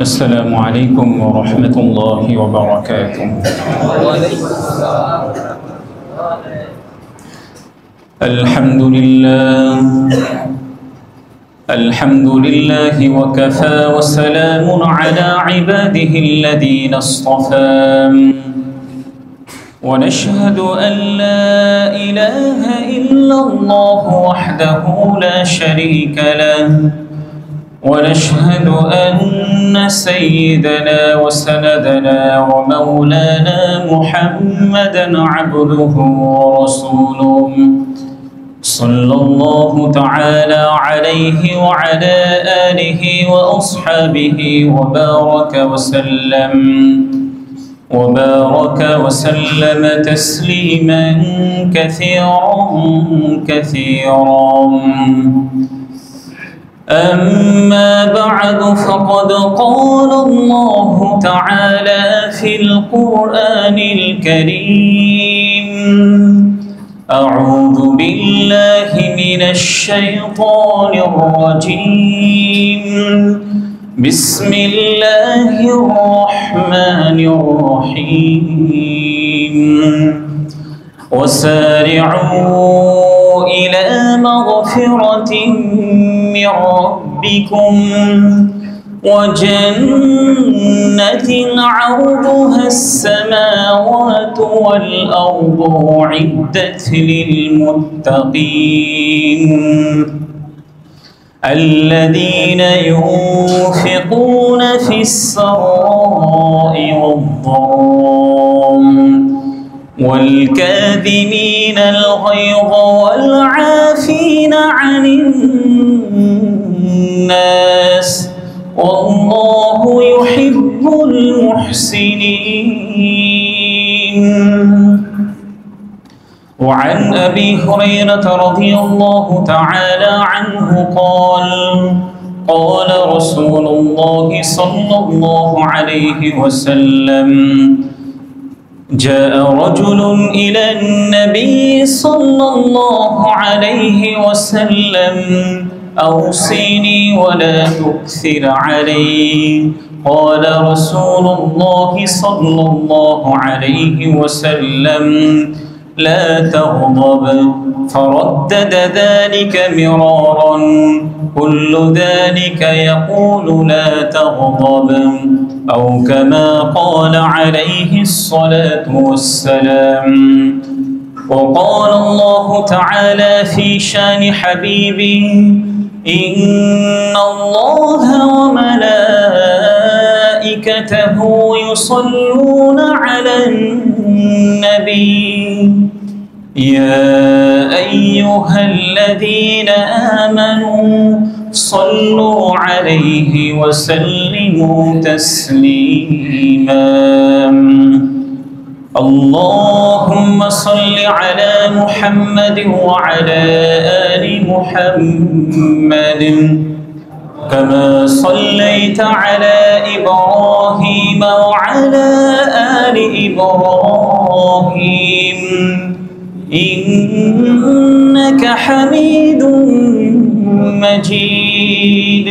السلام عليكم ورحمة الله وبركاته. الحمد لله وكفى وسلام على عباده الذين اصطفى ونشهد أن لا إله إلا الله وحده لا شريك له ونشهد أن سيدنا وسندنا ومولانا محمدا عبده ورسوله صلى الله تعالى عليه وعلى آله وأصحابه وبارك وسلم تسليما كثيرا. أما بعد فقد قال الله تعالى في القرآن الكريم: أعوذ بالله من الشيطان الرجيم. بسم الله الرحمن الرحيم. وسارعوا إلى مغفرة من ربكم وجنة عرضها السماوات والأرض أعدت للمتقين الذين ينفقون في السراء والضراء والكاظمين الغيظ والعافين عن الناس والله يحب المحسنين. وعن أبي هريرة رضي الله تعالى عنه قال رسول الله صلى الله عليه وسلم: جاء رجل إلى النبي صلى الله عليه وسلم: أوصيني ولا تكثر علي. قال رسول الله صلى الله عليه وسلم: لا تغضب. فردد ذلك مرارا، كل ذلك يقول لا تغضب، أو كما قال عليه الصلاة والسلام. وقال الله تعالى في شان حبيبه: إن الله وملائكته يصلون على النبي يا أيها الذين آمنوا صلوا عليه وسلموا تسليما. اللهم صل على محمد وعلى آل محمد كما صليت على إبراهيم وعلى آل إبراهيم إنك حميد مجيد.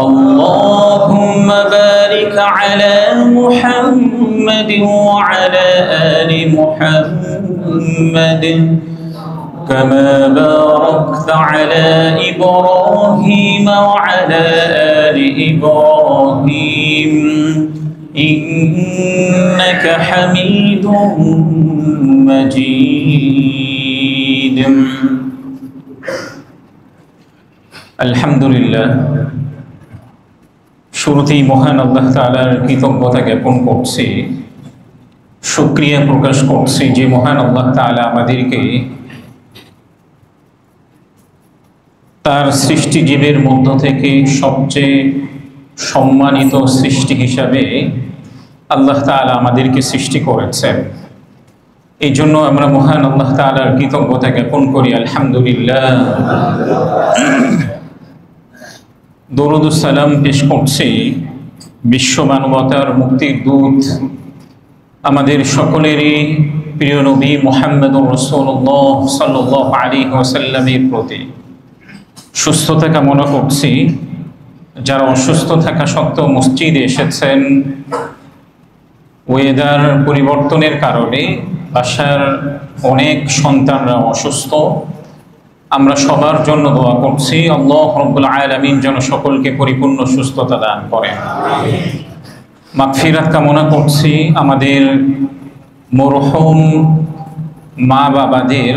اللهم بارك على محمد وعلى آل محمد كما باركت على إبراهيم وعلى آل إبراهيم إنك حميد مجيد. আলহামদুলিল্লাহ, শুরুতেই মহান আল্লাহ তাআলার কৃতজ্ঞতা জ্ঞাপন করছি, শুকরিয়া প্রকাশ করছি যে মহান আল্লাহ তাআলা আমাদেরকে তার সৃষ্টিজীবের মধ্য থেকে সবচেয়ে সম্মানিত সৃষ্টি হিসাবে আল্লাহ তাআলা আমাদেরকে সৃষ্টি করেছেন। এই জন্য আমরা মহান আল্লাহ তাআলার কৃতজ্ঞতা জ্ঞাপন করি, আলহামদুলিল্লাহ। দরুদ ও সালাম পেশ করছি বিশ্ব মানবতার মুক্তির দূত আমাদের সকলেরই প্রিয় নবী মুহাম্মদুর রাসূলুল্লাহ সাল্লাল্লাহু আলাইহি ওয়াসাল্লামের প্রতি। সুস্থতা কামনা করছি যারা অসুস্থ থাকা সত্ত্বেও মসজিদে এসেছেন, ওয়েদার পরিবর্তনের কারণে বাসার অনেক সন্তানরা অসুস্থ, আমরা সবার জন্য দোয়া করছি আল্লাহ রাব্বুল আলামিন যেন সকলকে পরিপূর্ণ সুস্থতা দান করেন। মাগফিরাত কামনা করছি আমাদের মরহুম মা বাবাদের,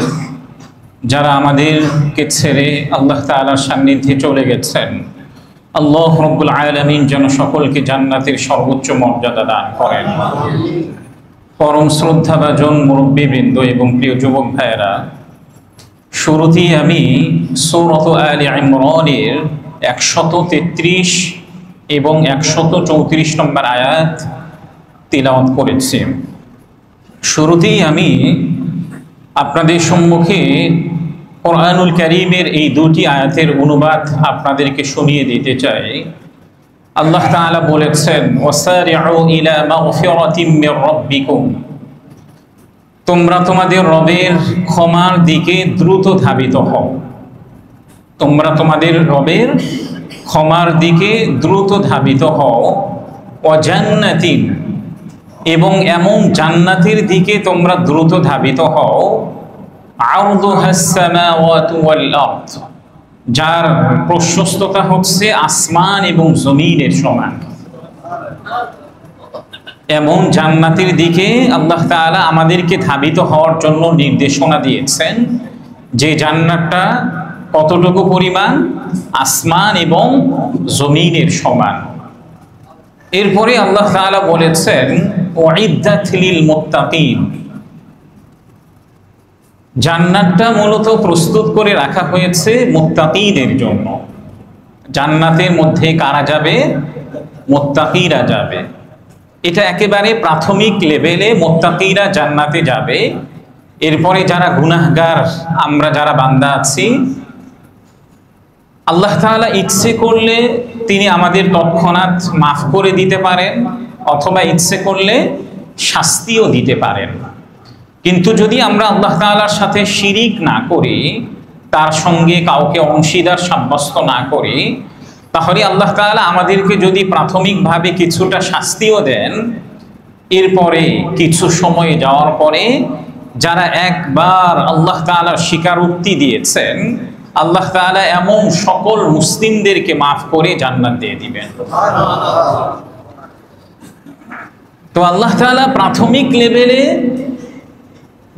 যারা আমাদেরকে ছেড়ে আল্লাহ তাআলার সান্নিধ্যে চলে গেছেন। আল্লাহ রাব্বুল আলামিন যেন সকলকে জান্নাতের সর্বোচ্চ মর্যাদা দান করেন। পরম শ্রদ্ধাভাজন মুরব্বিবৃন্দ এবং প্রিয় যুবক ভাইয়েরা, শুরুতেই আমি সূরাত আলে ইমরানের 133 এবং 134 নম্বর আয়াত তিলাওয়াত করেছি। শুরুতেই আমি আপনাদের সম্মুখে কোরআনুল কারীমের এই দুটি আয়াতের অনুবাদ আপনাদেরকে শুনিয়ে দিতে চাই। আল্লাহ তাআলা বলেছেন, ওয়াসারিউ ইলা মাগফিরাতিম মির রাব্বিকুম, তোমরা তোমাদের রবের ক্ষমার দিকে দ্রুত ধাবিত হও। তোমরা তোমাদের রবের ক্ষমার দিকে দ্রুত ধাবিত হও। ওয়া জান্নাতিন, এবং এমন জান্নাতের দিকে তোমরা দ্রুত ধাবিত হও, আরদুহাস সামাওয়াতু ওয়াল আরদ, যার প্রশস্ততা হচ্ছে আসমান এবং জমিনের সমান। এমন জান্নাতের দিকে আল্লাহ তাআলা আমাদেরকে ধাবিত হওয়ার জন্য নির্দেশনা দিয়েছেন, যে জান্নাতটা কতটুকু পরিমাণ? আসমান এবং জমিনের সমান। এরপরে আল্লাহ তাআলা বলেছেন, উইদ্দাত লিল মুত্তাকিন, জান্নাতটা মূলত প্রস্তুত করে রাখা হয়েছে মুত্তাকিদের জন্য। জান্নাতের মধ্যে কারা যাবে? মুত্তাকিরা যাবে। এটা একেবারে প্রাথমিক লেভেলে মুত্তাকিরা জান্নাতে যাবে। এরপরে যারা গুনাহগার, আমরা যারা বান্দা আছি, আল্লাহ তাআলা ইচ্ছে করলে তিনি আমাদের তৎক্ষণাৎ মাফ করে দিতে পারেন, অথবা ইচ্ছে করলে শাস্তিও দিতে পারেন। কিন্তু যদি আমরা আল্লাহ তাআলার সাথে শিরিক না করি, তার সঙ্গে কাউকে অংশীদার সাব্যস্ত না করি, তাহলে আল্লাহ তাআলা আমাদেরকে যদি প্রাথমিকভাবে কিছুটা শাস্তিও দেন, এরপরে কিছু সময় যাওয়ার পরে যারা একবার আল্লাহ তাআলার স্বীকারোক্তি দিয়েছেন, আল্লাহ তাআলা এমন সকল মুসলিমদেরকে মাফ করে জান্নাত দিয়ে দিবেন। তো আল্লাহ তাআলা প্রাথমিক লেভেলে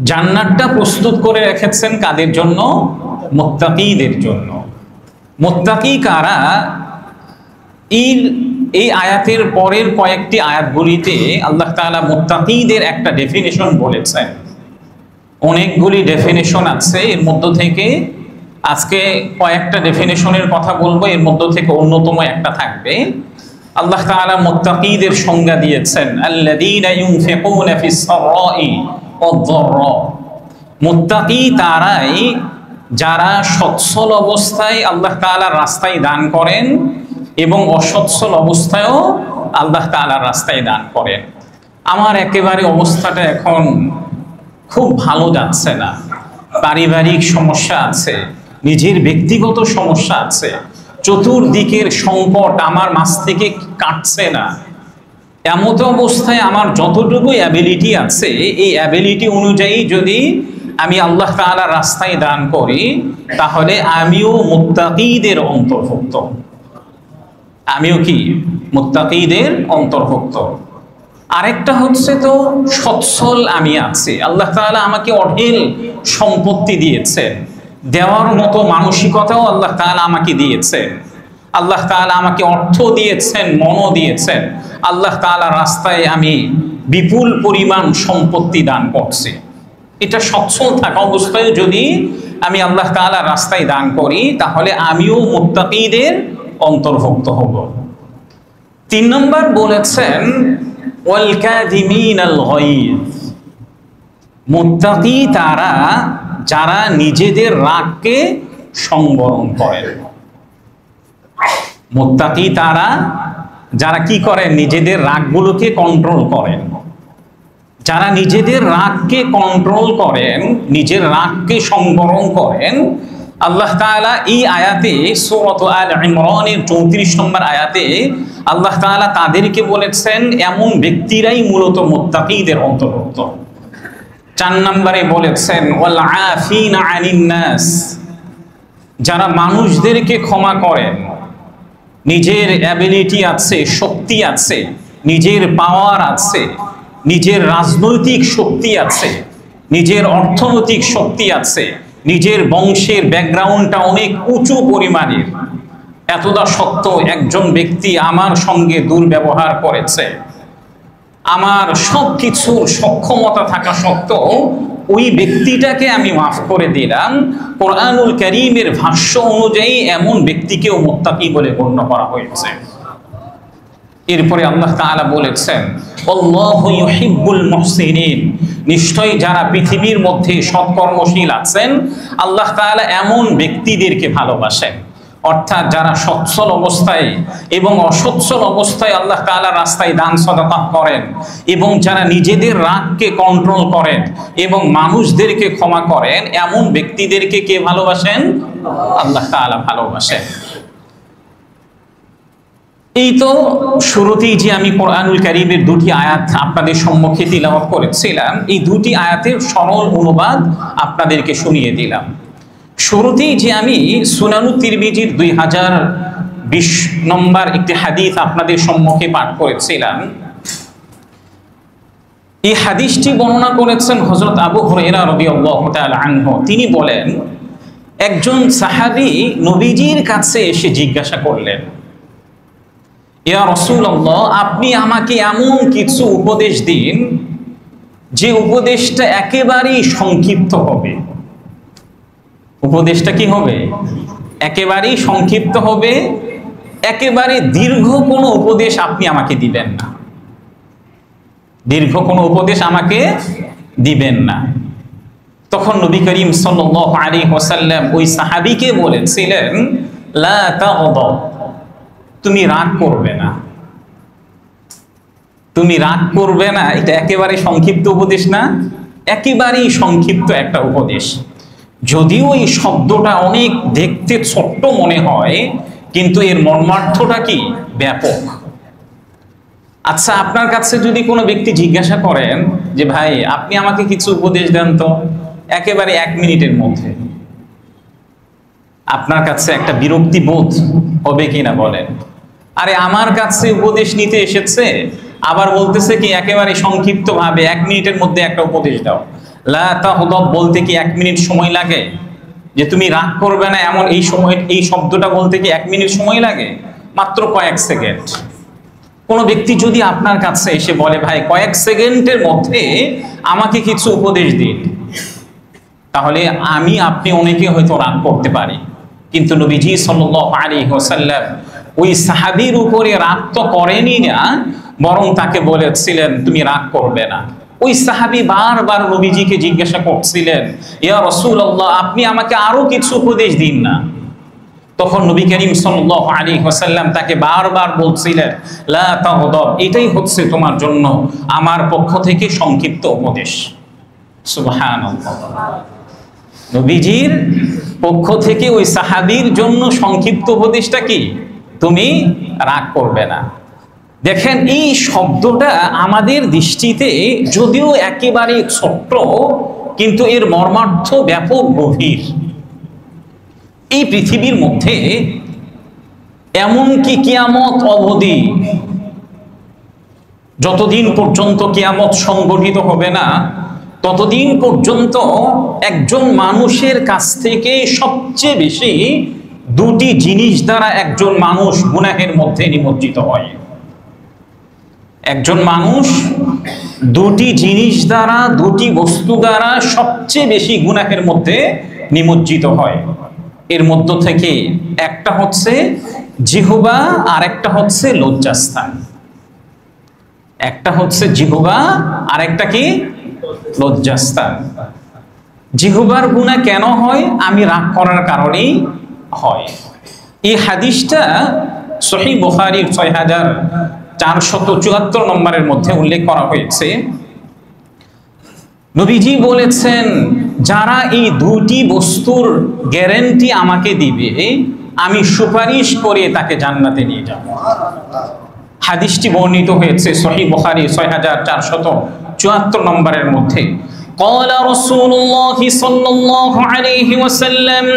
জান্নাতটা প্রস্তুত করে রেখেছেন কাদের জন্য? মুত্তাকিদের জন্য। মুত্তাকি কারা? এই আয়াতের পরের কয়েকটি আয়াতগুলিতে আল্লাহ তাআলা মুত্তাকিদের একটা ডেফিনেশন বলেছেন। অনেকগুলি ডেফিনেশন আছে, এর মধ্য থেকে আজকে কয়েকটা ডেফিনেশনের কথা বলবো, এর মধ্য থেকে অন্যতম একটা থাকবে। আল্লাহ তাআলা মুত্তাকিদের সংজ্ঞা দিয়েছেন, আল্লাযীনা ইউনফিকুনা ফিস সাররাই ওয়াদ-দাররা, মুত্তাকি তারাই যারা সচ্ছল অবস্থায় আল্লাহ তাআলার রাস্তায় দান করেন এবং অসচ্ছল অবস্থায়ও আল্লাহ তাআলার রাস্তায় দান করেন। আমার একেবারে অবস্থাটা এখন খুব ভালো যাচ্ছে না, পারিবারিক সমস্যা আছে, নিজের ব্যক্তিগত সমস্যা আছে, চতুর্দিকের সংকট আমার মাঝ থেকে কাটছে না। এমত অবস্থায় আমার যতটুকু অ্যাবিলিটি আছে, এই অ্যাবিলিটি অনুযায়ী যদি আমি আল্লাহ তাআলার রাস্তায় দান করি, তাহলে আমিও মুত্তাকিদের অন্তর্ভুক্ত। আমিও কি? মুত্তাকিদের অন্তর্ভুক্ত। আরেকটা হচ্ছে, তো সচ্ছল আমি আছি, আল্লাহ তাআলা আমাকে অঢেল সম্পত্তি দিয়েছেন, দেওয়ার মতো মানসিকতাও আল্লাহ তাআলা আমাকে দিয়েছেন। আল্লাহ তাআলা আমাকে অর্থ দিয়েছেন, মনও দিয়েছেন। আল্লাহ তাআলার রাস্তায় আমি বিপুল পরিমাণ সম্পত্তি দান করছি। এটা সচ্ছল থাকা অবস্থায় যদি আমি আল্লাহ তাআলার রাস্তায় দান করি, তাহলে আমিও মুত্তাকিদের অন্তর্ভুক্ত হব। 3 নম্বর বলেছেন, ওয়াল কাযিমিনাল গায়জ, মুত্তাকি তারা যারা নিজেদের রাগকে সংবরণ করেন। মুত্তাকি তারা যারা কি করেন? নিজেদের রাগগুলোকে কন্ট্রোল করেন। যারা নিজেদের রাগকে কন্ট্রোল করেন, নিজের রাগকে সংবরণ করেন, আল্লাহ তাআলা এই আয়াতে সূরা আল ইমরানের 34 নম্বর আয়াতে আল্লাহ তাআলা তাদেরকে বলেছেন এমন ব্যক্তিরাই মূলত মুত্তাকীদের অন্তর্ভুক্ত। 4 নম্বরে বলেছেন ওয়াল আফিনা আনিন নাস, যারা মানুষদেরকে ক্ষমা করেন, নিজের অ্যাবিলিটি আছে, শক্তি আছে, নিজের পাওয়ার আছে, নিজের রাজনৈতিক শক্তি আছে, নিজের অর্থনৈতিক শক্তি আছে, নিজের বংশের ব্যাকগ্রাউন্ডটা অনেক উঁচু পরিমাণের, এতটা সত্ত্বেও একজন ব্যক্তি আমার সঙ্গে দুর্ব্যবহার করেছে, আমার সব কিছুর সক্ষমতা থাকা সত্ত্বেও ওই ব্যক্তিটাকে আমি মাফ করে দিলাম, কোরআনুল কারীমের ভাষ্য অনুযায়ী এমন ব্যক্তিকেও মুত্তাকী বলে গণ্য করা হয়েছে। এরপরে আল্লাহ তাআলা বলেছেন আল্লাহু ইউহিব্বুল মুহসিনিন, নিশ্চয়ই যারা পৃথিবীর মধ্যে সৎকর্মশীল আছেন আল্লাহ তাআলা এমন ব্যক্তিদেরকে ভালোবাসেন। অর্থাৎ যারা সচ্ছল অবস্থায় এবং অসচ্ছল অবস্থায় আল্লাহ তাআলার রাস্তায় দান সাদাকা করেন এবং যারা নিজেদের রাগকে কন্ট্রোল করেন এবং মানুষদেরকে ক্ষমা করেন, এমন ব্যক্তিদেরকে কে ভালোবাসেন? আল্লাহ তাআলা ভালোবাসেন। এই তো শুরুতেই যে আমি কোরআনুল কারীমের দুটি আয়াত আপনাদের সম্মুখে তিলাওয়াত করেছিলাম, এই দুটি আয়াতের সরল অনুবাদ আপনাদেরকে শুনিয়ে দিলাম। শুরুতেই যে আমি সুনানুত তিরমিজির 2020 নম্বর একটি হাদিস আপনাদের সম্মুখে পাঠ করেছিলাম, এই হাদিসটি বর্ণনা করেছেন হযরত আবু হুরায়রা রাদিয়াল্লাহু তাআলা আনহু। তিনি বলেন, একজন সাহাবী নবীজির কাছে এসে জিজ্ঞাসা করলেন, ইয়া রাসূলুল্লাহ, আপনি আমাকে এমন কিছু উপদেশ দিন যে উপদেশটা একেবারেই সংক্ষিপ্ত হবে। উপদেশটা কি হবে? একেবারেই সংক্ষিপ্ত হবে, একেবারে দীর্ঘ কোনো উপদেশ আপনি আমাকে দিবেন না, দীর্ঘ কোনো উপদেশ আমাকে দিবেন না। তখন নবী করিম সাল্লাল্লাহু আলাইহি ওয়াসাল্লাম ওই সাহাবীকে বলেছিলেন, লা তাগদাব, তুমি রাগ করবে না, তুমি রাগ করবে না। এটা একেবারে সংক্ষিপ্ত উপদেশ না? একেবারেই সংক্ষিপ্ত একটা উপদেশ। যদিও এই শব্দটা অনেক দেখতে ছোট্ট মনে হয়, কিন্তু এর মর্মার্থটা কি ব্যাপক। আচ্ছা, আপনার কাছে যদি কোনো ব্যক্তি জিজ্ঞাসা করেন যে ভাই আপনি আমাকে কিছু উপদেশ দেন তো, একেবারে 1 মিনিটের মধ্যে, আপনার কাছে একটা বিরক্তি বোধ হবে কিনা বলেন? আরে আমার কাছে উপদেশ নিতে এসেছে, আবার বলতেছে কি একেবারে সংক্ষিপ্ত ভাবে 1 মিনিটের মধ্যে একটা উপদেশ দাও। লা তাগদাব বলতে কি 1 মিনিট সময় লাগে? যে তুমি রাগ করবে না এমন এই সময়, এই শব্দটা বলতে কি 1 মিনিট সময় লাগে? মাত্র কয়েক সেকেন্ড। কোনো ব্যক্তি যদি আপনার কাছে এসে বলে ভাই কয়েক সেকেন্ডের মধ্যে আমাকে কিছু উপদেশ দিন, তাহলে আমি আপনি অনেকে হয়তো রাগ করতে পারি, কিন্তু নবীজি সাল্লাল্লাহু আলাইহি ওয়াসাল্লাম ওই সাহাবীর উপরে রাগ তো করেনি না, বরং তাকে বলেছিলেন তুমি রাগ করবে না। ওই সাহাবী বারবার নবীজিকে জিজ্ঞাসা করছিলেন, ইয়া রাসূলুল্লাহ, আপনি আমাকে আরো কিছু উপদেশ দিন না। তখন নবী করিম সাল্লাল্লাহু আলাইহি ওয়াসাল্লাম তাকে বারবার বলছিলেন, লা তাগদাব, এটাই হচ্ছে তোমার জন্য আমার পক্ষ থেকে সংক্ষিপ্ত উপদেশ। সুবহানাল্লাহ, নবীজির পক্ষ থেকে ওই সাহাবীর জন্য সংক্ষিপ্ত উপদেশটা কি? তুমি রাগ করবে না। দেখেন, এই শব্দটা আমাদের দৃষ্টিতে যদিও একেবারে ছোট্ট, কিন্তু এর মর্মার্থ ব্যাপক গভীর। এই পৃথিবীর মধ্যে এমনকি কিয়ামত অবধি, যতদিন পর্যন্ত কিয়ামত সংগঠিত হবে না ততদিন পর্যন্ত একজন মানুষের কাছ থেকে সবচেয়ে বেশি দুটি জিনিস দ্বারা একজন মানুষ গুনাহের মধ্যে নিমজ্জিত হয়। একজন মানুষ দুটি জিনিস দ্বারা, দুটি বস্তু দ্বারা সবচেয়ে বেশি গুনাহের মধ্যে নিমজ্জিত হয়। এর মধ্য থেকে একটা হচ্ছে জিহ্বা, আর একটা হচ্ছে লজ্জাস্থান। একটা হচ্ছে জিহ্বা, আর একটা কি? লজ্জাস্থান। জিহ্বার গুনাহ কেন হয়? আমি রাগ করার কারণেই হয়। এই হাদিসটা সহিহ বুখারীর 6474 নম্বরের মধ্যে উল্লেখ করা হয়েছে। নবীজি বলেছেন, যারা এই দুটি বস্তুর গ্যারান্টি আমাকে দিবে, আমি সুপারিশ করে তাকে জান্নাতে নিয়ে যাব। হাদিসটি বর্ণিত হয়েছে সহিহ বুখারী 6474 নম্বরের মধ্যে। قال رسول الله صلى الله عليه وسلم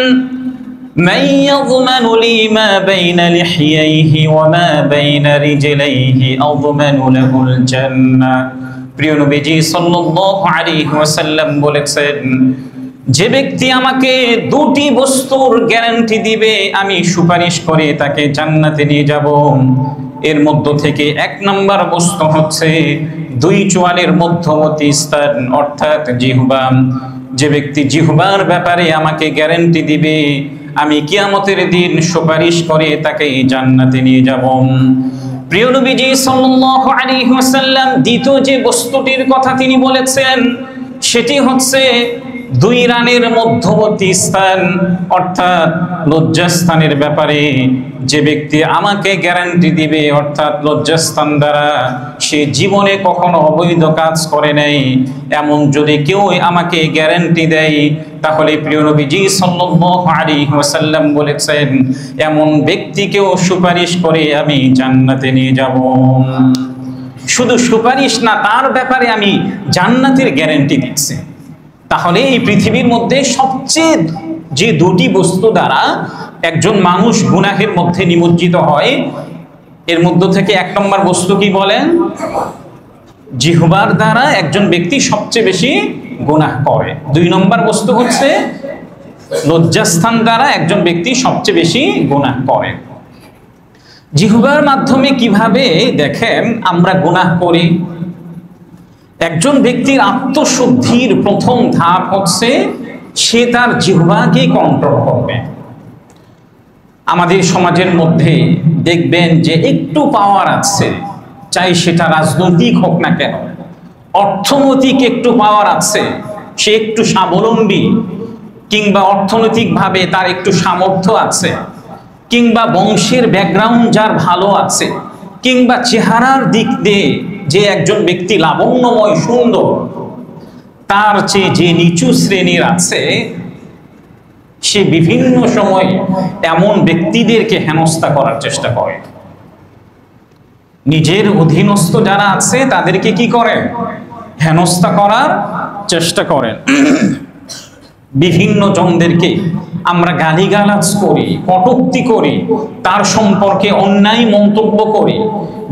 من يضمن لي ما بين لحييه وما بين رجليه أضمن له الجنة। প্রিয় নবীজি সাল্লাল্লাহু আলাইহি ওয়াসাল্লাম বলেছেন, যে ব্যক্তি আমাকে দুটি বস্তুর গ্যারান্টি দিবে, আমি সুপারিশ করে তাকে জান্নাতে নিয়ে যাব। এর মধ্য থেকে এক নম্বর বস্তু হচ্ছে দুই চোয়ালের মধ্যবর্তী স্থান অর্থাৎ জিহ্বা। যে ব্যক্তি জিহ্বার ব্যাপারে আমাকে গ্যারান্টি দিবে, আমি কিয়ামতের দিন সুপারিশ করে তাকে জান্নাতে নিয়ে যাব। প্রিয় নবীজি সাল্লাল্লাহু আলাইহি ওয়াসাল্লাম দ্বিতীয় যে বস্তুটির কথা তিনি বলেছেন সেটি হচ্ছে দুই রানের মধ্যবর্তী স্থান অর্থাৎ লজ্জাস্থানের ব্যাপারে যে ব্যক্তি আমাকে গ্যারান্টি দিবে, অর্থাৎ লজ্জাস্থান দ্বারা সে জীবনে কখনো অবৈধ কাজ করে নাই, এমন যদি কেউ আমাকে গ্যারান্টি দেয়, তাহলে প্রিয় নবীজি সাল্লাল্লাহু আলাইহি ওয়াসাল্লাম বলেছেন এমন ব্যক্তিকেও সুপারিশ করে আমি জান্নাতে নিয়ে যাব। শুধু সুপারিশ না, তার ব্যাপারে আমি জান্নাতের গ্যারান্টি দিচ্ছি। তাহলে এই পৃথিবীর মধ্যে সবচেয়ে যে দুটি বস্তু দ্বারা একজন মানুষ গুনাহের মধ্যে নিমজ্জিত হয়, এর মধ্য থেকে এক নম্বর বস্তু কি বলেন? জিহ্বার দ্বারা একজন ব্যক্তি সবচেয়ে বেশি গুনাহ করে। দুই নম্বর বস্তু হচ্ছে লজ্জাস্থান দ্বারা একজন ব্যক্তি সবচেয়ে বেশি গুনাহ করে। জিহ্বার মাধ্যমে কিভাবে দেখেন আমরা গুনাহ করি? একজন ব্যক্তির আত্মশুদ্ধির প্রথম ধাপ হচ্ছে সে তার জিহ্বাকে কন্ট্রোল করবে। আমাদের সমাজের মধ্যে দেখবেন যে একটু পাওয়ার আছে, চাই সেটা রাজনৈতিক হোক না কেন, অর্থনৈতিক একটু পাওয়ার আছে, সে একটু স্বাবলম্বী, কিংবা অর্থনৈতিকভাবে তার একটু সামর্থ্য আছে, কিংবা বংশের ব্যাকগ্রাউন্ড যার ভালো আছে, কিংবা চেহারার দিক দিয়ে যে একজন ব্যক্তি লাবণ্যময় সুন্দর, তার চেয়ে যে নিচু শ্রেণীর আছে সে বিভিন্ন সময় এমন ব্যক্তিদেরকে হেনস্থা করার চেষ্টা করে। নিজের অধীনস্থ যারা আছে তাদেরকে কি করেন? হেনস্থা করার চেষ্টা করেন। বিভিন্ন জনদেরকে আমরা গালিগালাজ করি, কটূক্তি করি, তার সম্পর্কে অন্যায় মন্তব্য করি,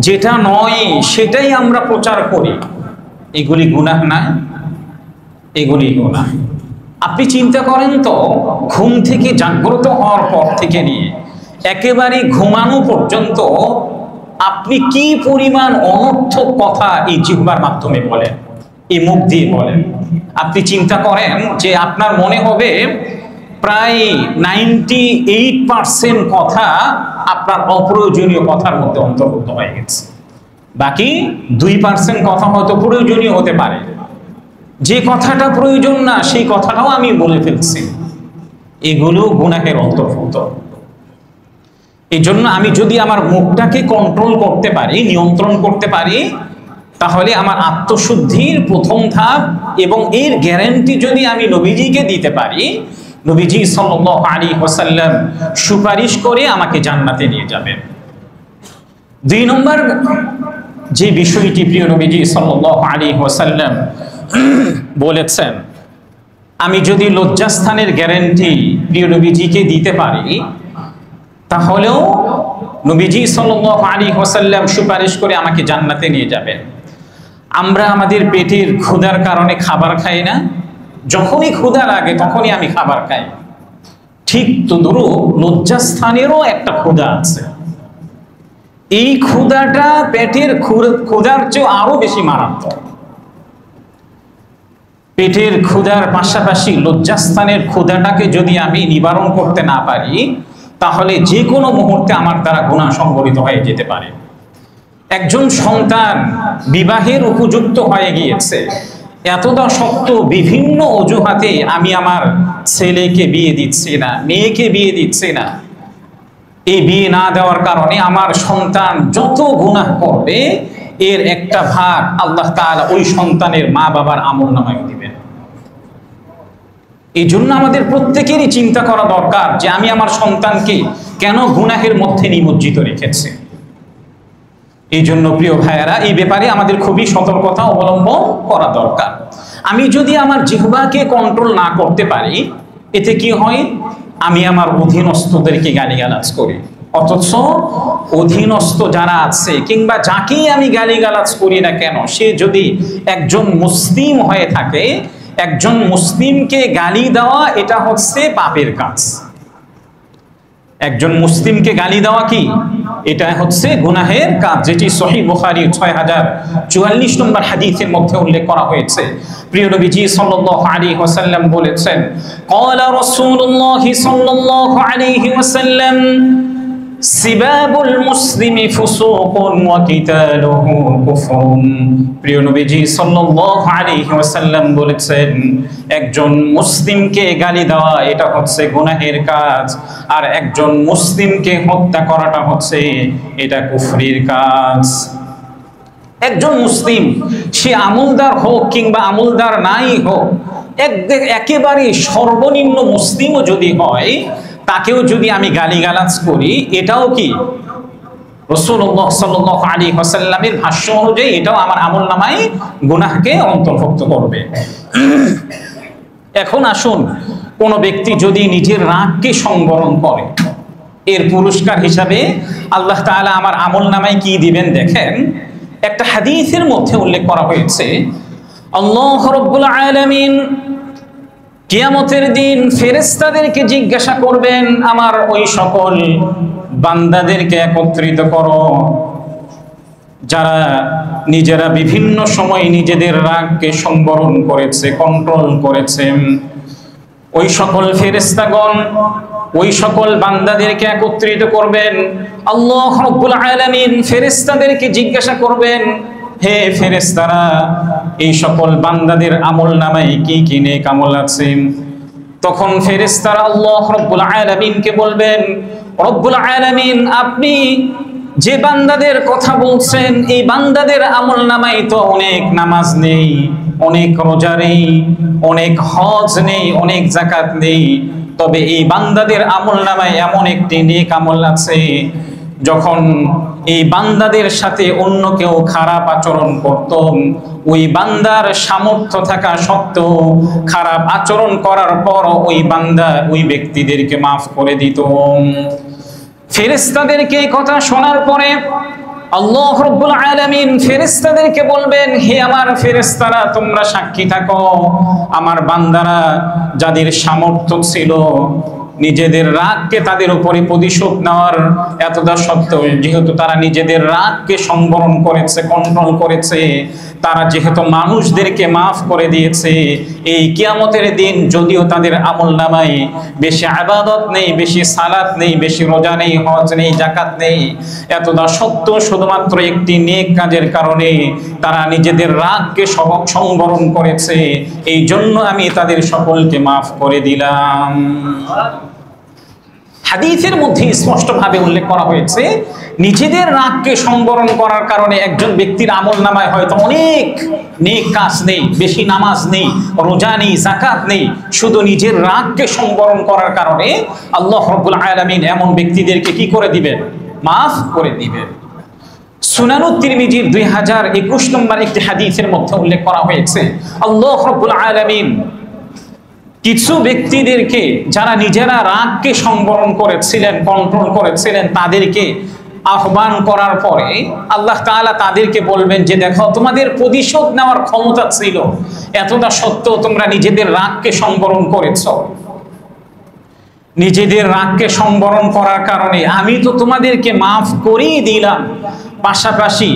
যেটা নয় সেটাই আমরা প্রচার করি। এগুলি গুনাহ না? এগুলি গুনাহ। আপনি চিন্তা করেন তো, ঘুম থেকে জাগ্রত হওয়ার পর থেকে নিয়ে একেবারে ঘুমানো পর্যন্ত আপনি কি পরিমাণ অনর্থক কথা এই জিহ্বার মাধ্যমে বলেন, এই মুখ দিয়ে বলেন। আপনি চিন্তা করেন যে আপনার মনে হবে প্রায় 98% কথা আপনার অপ্রয়োজনীয় কথার মধ্যে অন্তর্ভুক্ত হয়ে গেছে, বাকি 2% কথা হয়তো প্রয়োজনীয় হতে পারে। যে কথাটা প্রয়োজন না সেই কথাটাও আমি বলে ফেলছি, এগুলো গুনাহের অন্তর্ভুক্ত। এই জন্য আমি যদি আমার মুখটাকে কন্ট্রোল করতে পারি, নিয়ন্ত্রণ করতে পারি, তাহলে আমার আত্মশুদ্ধির প্রথম ধাপ এবং এর গ্যারান্টি যদি আমি নবীজিকে দিতে পারি, নবীজি সাল্লাল্লাহু আলাইহি ওয়াসাল্লাম সুপারিশ করে আমাকে জান্নাতে নিয়ে যাবেন। দুই নম্বর যে বিষয়টি প্রিয় নবীজি সাল্লাল্লাহু আলাইহি ওয়াসাল্লাম বলেছেন, আমি যদি লজ্জাস্থানের গ্যারান্টি প্রিয় নবীজিকে দিতে পারি, তাহলেও নবীজি সাল্লাল্লাহু আলাইহি ওয়াসাল্লাম সুপারিশ করে আমাকে জান্নাতে নিয়ে যাবেন। আমরা আমাদের পেটের ক্ষুধার কারণে খাবার খাই না? যখনই ক্ষুধা লাগে তখনই আমি খাবার খাই। ঠিক তদ্রূপ লজ্জাস্থানেরও একটা ক্ষুধা আছে। এই ক্ষুধাটা পেটের ক্ষুধার চেয়ে আরো বেশি মারাত্মক। পেটের ক্ষুধার পাশাপাশি লজ্জাস্থানের ক্ষুধাটাকে যদি আমি নিবারণ করতে না পারি, তাহলে যে কোনো মুহূর্তে আমার দ্বারা গুনাহ সংঘটিত হয়ে যেতে পারে। একজন সন্তান বিবাহের উপযুক্ত হয়ে গিয়েছে, এতটা সত্ত্বেও বিভিন্ন অজুহাতে আমি আমার ছেলেকে বিয়ে দিচ্ছি না, মেয়েকে বিয়ে দিচ্ছি না। এই বিয়ে না দেওয়ার কারণে আমার সন্তান যত গুনাহ করবে এর একটা ভাগ আল্লাহ তাআলা ওই সন্তানের মা বাবার আমলনামায় দিবেন। এই জন্য আমাদের প্রত্যেকেরই চিন্তা করা দরকার যে আমি আমার সন্তানকে কেন গুনাহের মধ্যে নিমজ্জিত রেখেছি। এই জন্য প্রিয় ভাইয়েরা, এই ব্যাপারে আমাদের খুবই সতর্কতা অবলম্বন করা দরকার। আমি যদি আমার জিহ্বাকে কন্ট্রোল না করতে পারি, এতে কি হয়? আমি আমার অধীনস্থদেরকে গালিগালাজ করি, অথচ অধীনস্থ যারা আছে কিংবা যাকেই আমি গালিগালাজ করি না কেন, সে যদি একজন মুসলিম হয়ে থাকে, একজন মুসলিমকে গালি দেওয়া এটা হচ্ছে পাপের কাজ। একজন মুসলিমকে গালি দেওয়া কি? এটা হচ্ছে গুনাহের কাজ, যেটি সহিহ বুখারীর 6044 নম্বর হাদিসের মধ্যে উল্লেখ করা হয়েছে। প্রিয় নবীজি সাল্লাল্লাহু আলাইহি ওয়াসাল্লাম বলেছেন, ক্বালা রাসূলুল্লাহ সাল্লাল্লাহু আলাইহি ওয়াসাল্লাম, সিবাবুল মুসলিমি ফুসুকুন ওয়া কিতালুহু কুফরুন। প্রিয় নবীজি সাল্লাল্লাহু আলাইহি ওয়াসাল্লাম বলেছেন, একজন মুসলিমকে গালি দেওয়া এটা হচ্ছে গুনাহের কাজ, আর একজন মুসলিমকে হত্যা করাটা হচ্ছে এটা কুফরির কাজ। একজন মুসলিম, সে আমলদার হোক কিংবা আমলদার নাই হোক, একেবারে সর্বনিম্ন মুসলিমও যদি হয়, তাকেও যদি আমি গালিগালাজ করি, এটাও কি রাসূলুল্লাহ সাল্লাল্লাহু আলাইহি ওয়াসাল্লামের ভাষ্য অনুযায়ী এটাও আমার আমলনামায় গুনাহকে অন্তর্ভুক্ত করবে। এখন আসুন, কোন ব্যক্তি যদি নিজের রাগকে সংবরণ করে, এর পুরস্কার হিসাবে আল্লাহ তাআলা আমার আমলনামায় কি দিবেন দেখেন। একটা হাদিসের মধ্যে উল্লেখ করা হয়েছে, আল্লাহ রাব্বুল আলামিন কিয়ামতের দিন ফেরেশতাদেরকে জিজ্ঞাসা করবেন, আমার ওই সকল বান্দাদেরকে একত্রিত করো যারা নিজেরা বিভিন্ন সময় নিজেদের রাগকে সংবরণ করেছে, কন্ট্রোল করেছে। ওই সকল ফেরেশতাগণ ওই সকল বান্দাদেরকে একত্রিত করবেন। আল্লাহ রাব্বুল আলামিন ফেরেশতাদেরকে জিজ্ঞাসা করবেন, হে ফেরেশতারা, এই সকল বান্দাদের আমলনামায় কি কি নেক আমল আছে? তখন ফেরেশতারা আল্লাহ রাব্বুল আলামিনকে বলবেন, রব্বুল আলামিন, আপনি যে বান্দাদের কথা বলছেন, এই বান্দাদের আমলনামায় তো অনেক নামাজ নেই, অনেক রোজা নেই, অনেক হজ নেই, অনেক যাকাত নেই, তবে এই বান্দাদের আমলনামায় এমন একটি নেক আমল আছে, যখন এই বান্দাদের সাথে অন্য কেউ খারাপ আচরণ করত, ওই বান্দার সামর্থ্য থাকা সত্ত্বেও খারাপ আচরণ করার পর ওই বান্দা ওই ব্যক্তিদেরকে মাফ করে দিত। ফেরেশতাদেরকে এই কথা শোনার পরে আল্লাহ রাব্বুল আলামিন ফেরেশতাদেরকে বলবেন, হে আমার ফেরেশতারা, তোমরা সাক্ষী থাকো, আমার বান্দারা যাদের সামর্থ্য ছিল নিজেদের রাগকে তাদের উপরে প্রতিশোধ নেওয়ার, এতটা সত্ত্বেও যেহেতু তারা নিজেদের রাগকে সংবরণ করেছে, কন্ট্রোল করেছে, তারা যেহেতু মানুষদেরকে মাফ করে দিয়েছে, এই কিয়ামতের দিন যদিও তাদের আমলনামায় বেশি ইবাদত নেই, বেশি সালাত নেই, বেশি রোজা নেই, হজ নেই, যাকাত নেই, এতটা সত্ত্বেও শুধুমাত্র একটি নেক কাজের কারণে তারা নিজেদের রাগকে সংবরণ করেছে, এই জন্য আমি তাদের সকলকে মাফ করে দিলাম। হাদিসের মধ্যে স্পষ্টভাবে উল্লেখ করা হয়েছে, নিজেদের রাগকে সংবরণ করার কারণে একজন ব্যক্তির আমলনামায় হয়তো অনেক নেক কাজ নেই, বেশি নামাজ নেই, রোজা নেই, যাকাত নেই, শুধু নিজের রাগকে সংবরণ করার কারণে আল্লাহ রাব্বুল আলামিন এমন ব্যক্তিদেরকে কি করে দিবেন? মাফ করে দিবেন। সুনানুত তিরমিজির 2021 নম্বর একটি হাদিসের মধ্যে উল্লেখ করা হয়েছে, আল্লাহ রাব্বুল আলামিন কিছু ব্যক্তিদেরকে যারা নিজেরা রাগকে সংবরণ করেছিলেন, কন্ট্রোল করেছিলেন, তাদেরকে আহ্বান করার পরে আল্লাহ তাআলা তাদেরকে বলবেন যে দেখো, তোমাদের প্রতিশোধ নেওয়ার ক্ষমতা ছিল, এতটা সত্ত্বেও তোমরা নিজেদের রাগকে সংবরণ করেছো। নিজেদের রাগকে সংবরণ করার কারণে আমি তো তোমাদেরকে মাফ করেই দিলাম, পাশাপাশি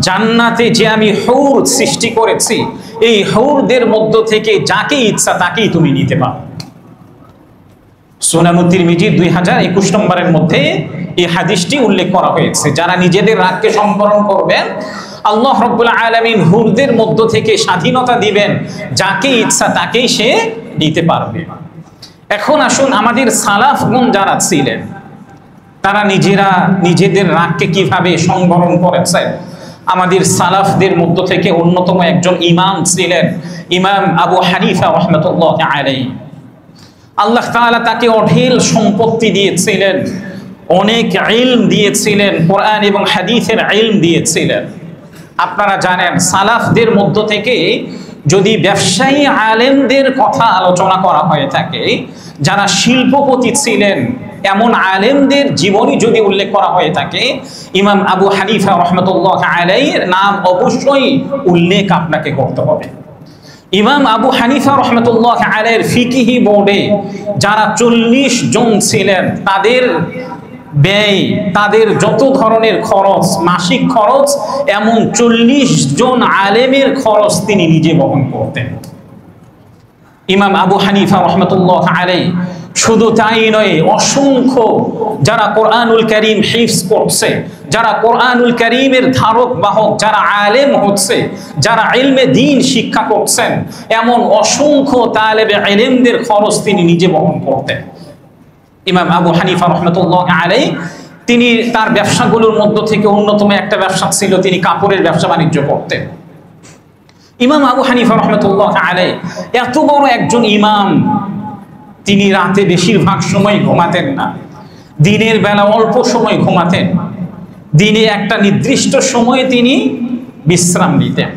জান্নাতে যে আমি হুর সৃষ্টি করেছি, এই হুরদের মধ্য থেকে যাকে ইচ্ছা তাকেই তুমি নিতে পারো। সুনানুত তিরমিজি 2021 নম্বরের মধ্যে এই হাদিসটি উল্লেখ করা হয়েছে। যারা নিজেদের রাগকে সংবরণ করবেন, আল্লাহ রাব্বুল আলামিন হুরদের মধ্য থেকে স্বাধীনতা দিবেন, যাকে ইচ্ছা তাকেই সে নিতে পারবে। এখন আসুন, আমাদের সালাফগণ যারা ছিলেন তারা নিজেরা নিজেদের রাগকে কিভাবে সংবরণ করেছেন। আমাদের সালাফদের মধ্য থেকে অন্যতম একজন ইমাম ছিলেন ইমাম আবু হানিফা রাহমাতুল্লাহি আলাইহি। আল্লাহ তাআলা তাকে অঢেল সম্পত্তি দিয়েছিলেন, অনেক ইলম দিয়েছিলেন, কোরআন এবং হাদিসের ইলম দিয়েছিলেন। আপনারা জানেন সালাফদের মধ্য থেকে যদি ব্যবসায়ী আলেমদের কথা আলোচনা করা হয়ে থাকে, যারা শিল্পপতি ছিলেন এমন আলেমদের জীবনী যদি উল্লেখ করা হয়ে থাকে, ইমাম আবু হানিফা রাহমাতুল্লাহ আলাইহির নাম অবশ্যই উল্লেখ আপনাকে করতে হবে। ইমাম আবু হানিফা রাহমাতুল্লাহ আলাইহির ফিকহি বোর্ডে যারা 40 জন ছিলেন, তাদের ব্যয়, তাদের যত ধরনের খরচ, মাসিক খরচ, এমন 40 জন আলেমের খরচ তিনি নিজে বহন করতেন। ইমাম আবু হানিফা রাহমাতুল্লাহ আলাইহি শুধু তাই নয়, অসংখ্য যারা কোরআনুল কারীম হিফজ করছে, যারা কোরআনুল কারীমের ধারক বাহক, যারা আলেম হচ্ছে, যারা ইলমে দ্বীন শিক্ষা করছেন, এমন অসংখ্য তালেবে ইলমদের খরচ তিনি নিজে বহন করতেন। ইমাম আবু হানিফা রাহমাতুল্লাহ আলাইহি তিনি তার ব্যবসাগুলোর মধ্য থেকে অন্যতম একটা ব্যবসা ছিল, তিনি কাপড়ের ব্যবসা বাণিজ্য করতেন। ইমাম আবু হানিফা রাহমাতুল্লাহ আলাইহি এত বড় একজন ইমাম, তিনি রাতে বেশিরভাগ সময় ঘুমাতেন না, দিনের বেলা অল্প সময় ঘুমাতেন, দিনে একটা নির্দিষ্ট সময়ে তিনি বিশ্রাম নিতেন।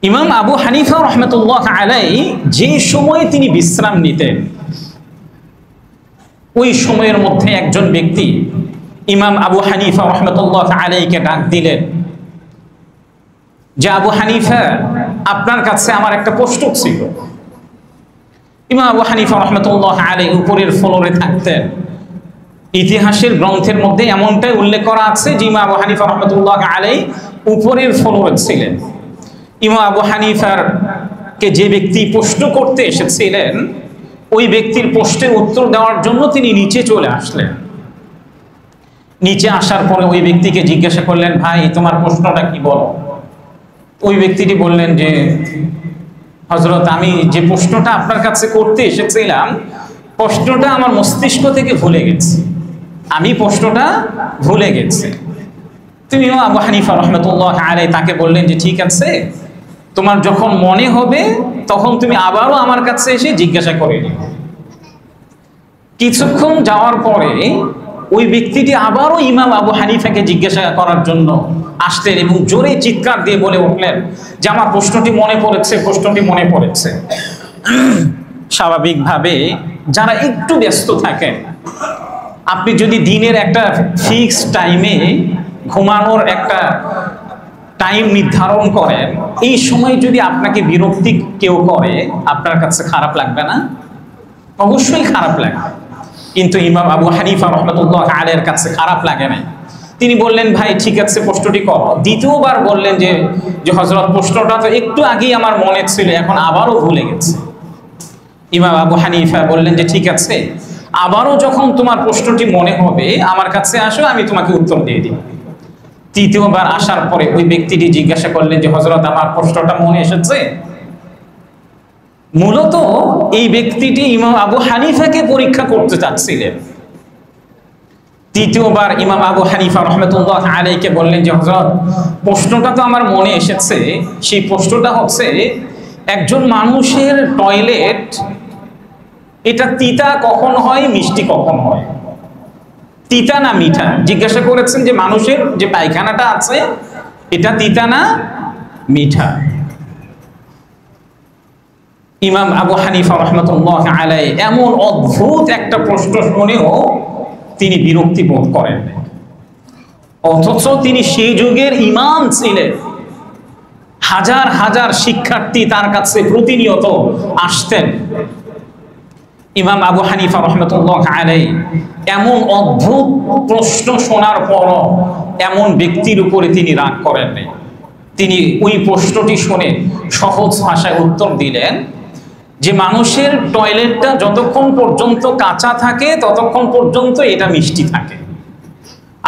ইমাম আবু হানিফা রাহমাতুল্লাহ আলাইহি যে সময়ে তিনি বিশ্রাম নিতেন, ওই সময়ের মধ্যে একজন ব্যক্তি ইমাম আবু হানিফা রাহমাতুল্লাহ আলাইহিকে ডাক দিলেন যে, আবু হানিফা, আপনার কাছে আমার একটা প্রশ্ন ছিল। ইমাম আবু হানিফা রাহমাতুল্লাহ আলাইহি উপরের ফ্লোরে থাকতেন। ইতিহাসের গ্রন্থের মধ্যে এমনটাই উল্লেখ করা আছে যে ইমাম আবু হানিফা রাহমাতুল্লাহ আলাইহি উপরের ফ্লোরে ছিলেন। ইমাম আবু হানিফার কে যে ব্যক্তি প্রশ্ন করতে এসেছিলেন, ওই ব্যক্তির প্রশ্নের উত্তর দেওয়ার জন্য তিনি নিচে চলে আসলেন। নিচে আসার পরে ওই ব্যক্তিকে জিজ্ঞাসা করলেন, ভাই তোমার প্রশ্নটা কি বলো। ওই ব্যক্তিটি বললেন যে, হযরত, আমি যে প্রশ্নটা আপনার কাছে করতে এসেছিলাম, প্রশ্নটা আমার মস্তিষ্ক থেকে ভুলে গেছে, আমি প্রশ্নটা ভুলে গেছি। তুমি ইমাম আবু হানিফা রাহমাতুল্লাহ আলাইহি তাকে বললেন যে, ঠিক আছে, তোমার যখন মনে হবে তখন তুমি আবারও আমার কাছে এসে জিজ্ঞাসা করে নিও। কিছুক্ষণ যাওয়ার পরে ওই ব্যক্তিটি আবারও ইমাম আবু হানিফাকে জিজ্ঞাসা করার জন্য আসলেন এবং জোরে চিৎকার দিয়ে বলে উঠলেন যে, আমার প্রশ্নটি মনে পড়েছে, প্রশ্নটি মনে পড়েছে। স্বাভাবিকভাবে যারা একটু ব্যস্ত থাকেন, আপনি যদি দিনের একটা ফিক্সড টাইমে ঘুমানোর একটা টাইম নির্ধারণ করেন, এই সময় যদি আপনাকে বিরক্তি কেউ করে, আপনার কাছে খারাপ লাগবে না? অবশ্যই খারাপ লাগবে। কিন্তু ইমাম আবু হানিফা রাহমাতুল্লাহ আলাইহির কাছে খারাপ লাগে না। তিনি বললেন, ভাই ঠিক আছে, প্রশ্নটি করো। দ্বিতীয়বার বললেন যে হযরত, প্রশ্নটা তো একটু আগেই আমার মনে ছিল, এখন আবারও ভুলে গেছে। ইমাম আবু হানিফা বললেন যে, ঠিক আছে, আবারও যখন তোমার প্রশ্নটি মনে হবে আমার কাছে আসো, আমি তোমাকে উত্তর দিয়ে দিব। তৃতীয়বার আসার পরে ওই ব্যক্তিটি জিজ্ঞাসা করলেন যে, হযরত, আমার প্রশ্নটা মনে এসেছে। মূলত এই ব্যক্তিটি ইমাম আবু হানিফাকে পরীক্ষা করতে চাচ্ছিলেন। তৃতীয়বার ইমাম আবু হানিফা রাহমাতুল্লাহ আলাইহিকে বললেন যে, হযরত, প্রশ্নটা তো আমার মনে এসেছে। সেই প্রশ্নটা হচ্ছে, একজন মানুষের টয়লেট এটা তিতা কখন হয়, মিষ্টি কখন হয়? তিতা না মিঠা? জিজ্ঞাসা করেছেন যে, মানুষের যে পায়খানাটা আছে এটা তিতা না মিঠা? ইমাম আবু হানিফা রাহমাতুল্লাহ আলাইহি এমন অদ্ভুত একটা প্রশ্ন শুনেও তিনি বিরক্তি বোধ করেন, অথচ তিনি সেই যুগের ইমাম ছিলেন। হাজার হাজার শিক্ষার্থী তার কাছে প্রতিনিয়ত আসতেন। ইমাম আবু হানিফা রাহমাতুল্লাহ আলাইহি এমন অদ্ভুত প্রশ্ন শোনার পরও এমন ব্যক্তির উপরে তিনি রাগ করেন নাই। তিনি ওই প্রশ্নটি শুনে সহজ ভাষায় উত্তর দিলেন যে, মানুষের টয়লেটটা যতক্ষণ পর্যন্ত কাঁচা থাকে ততক্ষণ পর্যন্ত এটা মিষ্টি থাকে,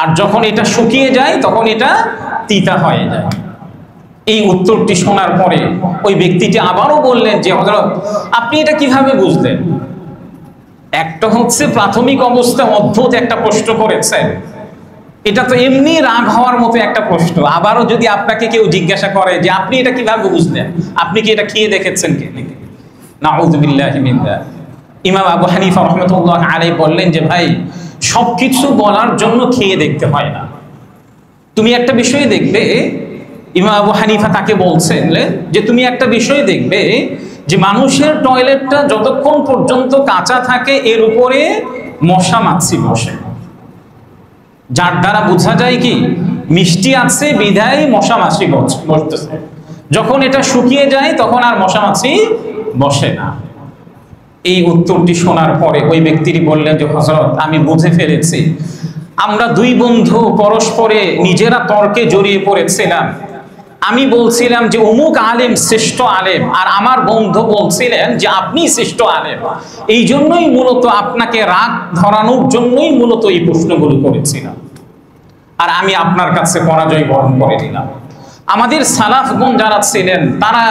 আর যখন এটা শুকিয়ে যায় তখন এটা তিতা হয়ে যায়। এই উত্তরটি শোনার পরে ওই ব্যক্তিটি আবারও বললেন যে, হযরত, আপনি এটা কিভাবে বুঝলেন? একটা হচ্ছে প্রাথমিক অবস্থায় অদ্ভুত একটা প্রশ্ন করেছেন, এটা তো এমনি রাগ হওয়ার মতো একটা প্রশ্ন। আবারও যদি আপনাকে কেউ জিজ্ঞাসা করে যে, আপনি এটা কিভাবে বুঝলেন, আপনি কি এটা খেয়ে দেখেছেন কি? নাউযুবিল্লাহি মিন যালিক। ইমাম আবু হানিফা রাহমাতুল্লাহ আলাইহি বললেন যে ভাই, সবকিছু বলার জন্য খেয়ে দেখতে হয় না। তুমি একটা বিষয় দেখবে, ইমাম আবু হানিফা তাকে বলছেন যে তুমি একটা বিষয় দেখবে যে মানুষের টয়লেটটা যতক্ষণ পর্যন্ত কাঁচা থাকে এর উপরে মশা মাছি বসে, যার দ্বারা বোঝা যায় কি মিষ্টি আছে বিধায় মশা মাছি বসতেছে। যখন এটা শুকিয়ে যায় তখন আর মশা মাছি বসে না। এই উত্তরটি শোনার পরে ওই ব্যক্তিটি বললেন যে হযরত, আমি বুঝে ফেলেছি, আমরা দুই বন্ধু পরস্পরে নিজেরা তর্কে জড়িয়ে পড়েছিলাম। আমি বলছিলাম যে অমুক আলেম শ্রেষ্ঠ আলেম, আর আমার বন্ধু বলছিলেন যে আপনি শ্রেষ্ঠ আলেম। এই জন্যই মূলত আপনাকে রাগ ধরানোর জন্যই মূলত এই প্রশ্নগুলো করেছিলাম, আর আমি আপনার কাছে পরাজয় বরণ করে নিলাম। আমাদের সালাফগণ যারা ছিলেন তারা,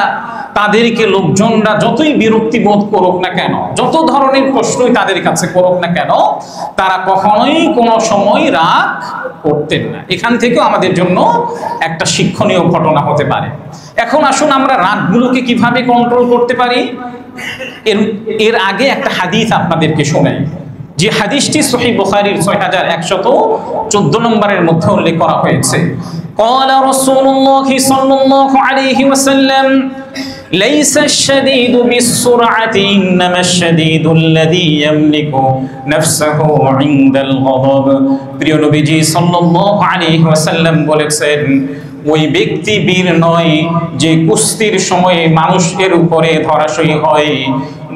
তাদেরকে লোকজনরা যতই বিরক্তি বোধ করুক না কেন, যত ধরনের প্রশ্নই তাদের কাছে করুক না কেন, তারা কখনোই কোনো সময় রাগ করতেন না। এখান থেকেও আমাদের জন্য একটা শিক্ষণীয় ঘটনা হতে পারে। এখন আসুন আমরা রাগগুলোকে কিভাবে কন্ট্রোল করতে পারি, এর আগে একটা হাদিস আপনাদেরকে শোনাই, যে হাদিসটি সহিহ বুখারীর 6114 নম্বরের মধ্যে উল্লেখ করা হয়েছে। قال رسول الله صلى الله عليه وسلم ليس الشديد بالسرعة إنما الشديد الذي يملك نفسه عند الغضب। প্রিয় নবীজি সাল্লাল্লাহু আলাইহি ওয়াসাল্লাম বলেছেন, ওই ব্যক্তি বীর নয় যে কুস্তির সময়ে মানুষের উপরে ধরাশয়ী হয়,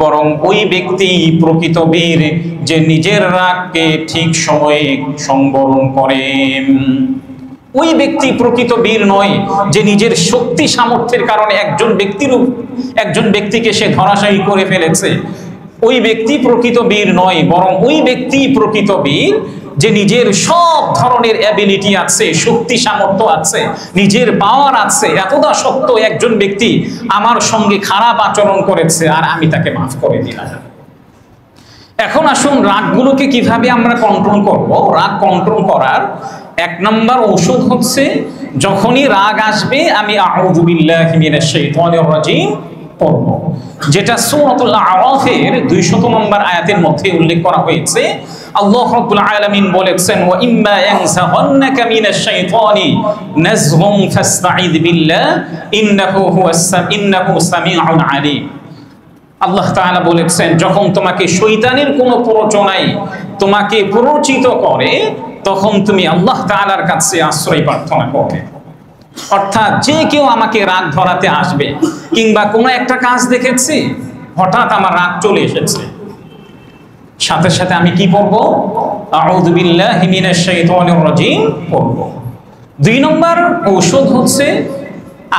বরং ওই ব্যক্তি প্রকৃত বীর যে নিজের রাগকে ঠিক সময়ে সংবরণ করে। ওই ব্যক্তি প্রকৃত বীর নয় যে নিজের শক্তি সামর্থ্যের কারণে একজন ব্যক্তিকে সে ধরাশায়ী করে ফেলেছে। ওই ব্যক্তি প্রকৃত বীর নয়, বরং ওই ব্যক্তি প্রকৃত বীর যে নিজের সব ধরনের অ্যাবিলিটি আছে, শক্তি সামর্থ্য আছে, নিজের পাওয়ার আছে, এতটা সত্য একজন ব্যক্তি আমার সঙ্গে খারাপ আচরণ করেছে আর আমি তাকে মাফ করে দিলাম। এখন আসুন রাগগুলোকে কিভাবে আমরা কন্ট্রোল করব। রাগ কন্ট্রোল করার এক নম্বর ঔষধ হচ্ছে, যখনই রাগ আসবে আমি আউযু বিল্লাহি মিনাশ শাইতানির রাজিম পড়ব, যেটা সূরাতুল আরাফের 200 নম্বর আয়াতের মধ্যে উল্লেখ করা হয়েছে। আল্লাহ রাব্বুল আলামিন বলেছেন, ওয়া ইম্মা ইয়ানসাগান্নাকা মিনাশ শাইতানি নাযগুন ফাসতাঈদ বিল্লাহ ইন্নাহু সামিউন আলীম। আল্লাহ তাআলা বলেছেন, যখন তোমাকে শয়তানের কোনো প্ররোচনায় তোমাকে প্ররোচিত করে তখন তুমি আল্লাহ তাআলার কাছে আশ্রয় প্রার্থনা করবে। অর্থাৎ যে কেউ আমাকে রাগ ধরাতে আসবে, কিংবা কোনো একটা কাজ দেখেছি হঠাৎ আমার রাগ চলে এসেছে, সাথে সাথে আমি কি পড়ব? আউযু বিল্লাহি মিনাশ শাইতানির রাজিম পড়ব। 2 নম্বর ঔষধ হচ্ছে,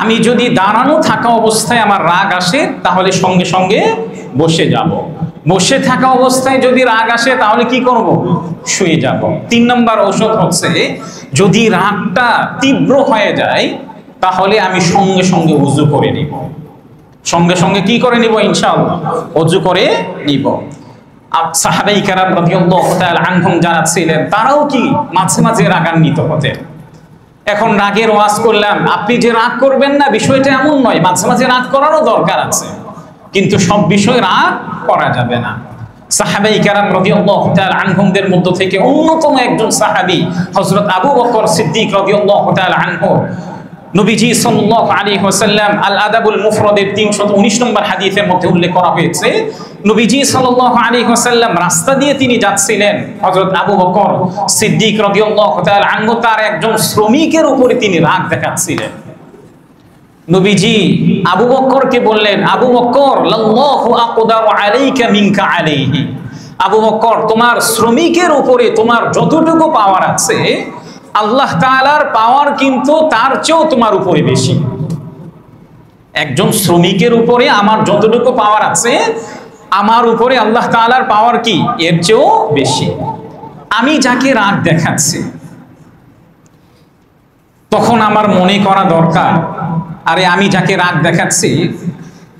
আমি যদি দাঁড়ানো থাকা অবস্থায় আমার রাগ আসে তাহলে সঙ্গে সঙ্গে বসে যাব। বসে থাকা অবস্থায় যদি রাগ আসে তাহলে কি করব? শুয়ে যাব। 3 নম্বর ঔষধ হচ্ছে, যদি রাগটা তীব্র হয়ে যায় তাহলে আমি সঙ্গে সঙ্গে ওযু করে নিব। সঙ্গে সঙ্গে কি করে নিব? ইনশাআল্লাহ ওযু করে নিব। সাহাবায়ে কেরাম রাদিয়াল্লাহু তাআলা আনহুম যারা ছিলেন তারাও কি মাঝে মাঝে রাগান্বিত হতেন। এখন রাগের ওয়াজ করলাম, আপনি যে রাগ করবেন না বিষয়টা এমন নয়, মাঝে মাঝে রাগ করারও দরকার আছে, কিন্তু সব বিষয় রাগ করা যাবে না। সাহাবায়ে কেরাম রাদিয়াল্লাহু তাআলা আনহুমদের মধ্য থেকে অন্যতম একজন সাহাবী হযরত আবু বকর সিদ্দিক রাদিয়াল্লাহু তাআলা আনহু, নবীজি সাল্লাল্লাহু আলাইহি ওয়াসাল্লাম আল আদাবুল মুফরাদের 319 নম্বর হাদিসের মধ্যে উল্লেখ করা হয়েছে, নবীজি সাল্লাল্লাহু আলাইহি ওয়াসাল্লাম রাস্তা দিয়ে তিনি যাচ্ছিলেন, হযরত আবু বকর সিদ্দিক রাদিয়াল্লাহু তাআলা আনহু তার একজন শ্রমিকের উপরে তিনি রাগ দেখাচ্ছিলেন। নবীজি আবু বকরকে বললেন, আবু বকর লাল্লাহু আকদারু আলাইকা মিনকা আলাইহি, আবু বকর তোমার শ্রমিকের উপরে তোমার যতটুকু পাওয়ার আছে আল্লাহ তাআলার পাওয়ার কিন্তু তার চেয়েও তোমার উপরে বেশি। একজন শ্রমিকের উপরে আমার যতটুকু পাওয়ার আছে আমার উপরে আল্লাহ তাআলার পাওয়ার কি এর চেয়েও বেশি। আমি যাকে রাগ দেখাচ্ছি তখন আমার মনে করা দরকার, আরে আমি যাকে রাগ দেখাচ্ছি